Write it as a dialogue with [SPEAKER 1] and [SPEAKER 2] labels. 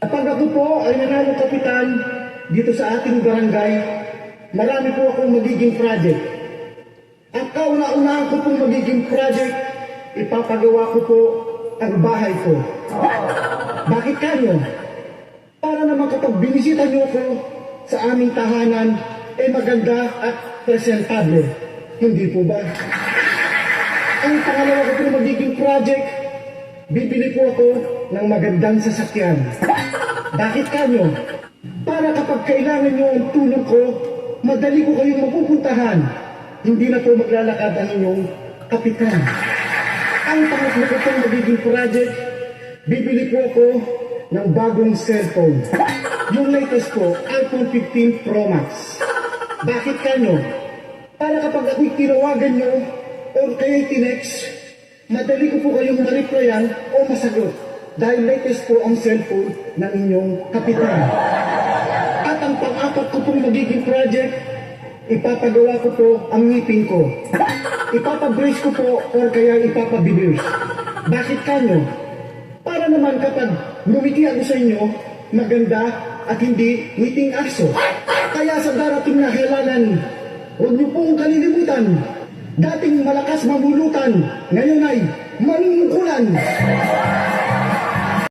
[SPEAKER 1] Kapag ako po ay nanalo kapitan dito sa ating barangay, marami po akong magiging project. Ang kauna-unahan ko pong magiging project, ipapagawa ko po ang bahay ko. Bakit kanyo? Para naman kapag binisita nyo ko sa aming tahanan, ay maganda at presentable. Hindi po ba? Ang pangalawa ko po magiging project, bibili po ako ng magandang sasakyan. Bakit kanyo? Para kapag kailangan nyo ang tulong ko, madali ko kayong mapupuntahan. Hindi na po maglalakad ang inyong kapitan. Ang pangatlo ko pong magiging project, bibili po ako ng bagong cellphone. Yung latest po, iPhone 15 Pro Max. Bakit kanyo? Para kapag ako'y tinawagan nyo o kaya'y tinext, madali ko po kayong ma-replyan o masagot dahil latest po ang cellphone ng inyong kapitan. At ang pang-apat ko pong magiging project, ipapagawa ko po ang ngipin ko. Ipapabrace ko po or kaya ipapabibirse. Bakit kanyo? Para naman kapag ngumiti ako sa inyo, maganda at hindi ngiting aso. Kaya sa darating na halalan, huwag niyo pong kalilimutan. Dating malakas mamulutan, ngayon ay manunungkulan.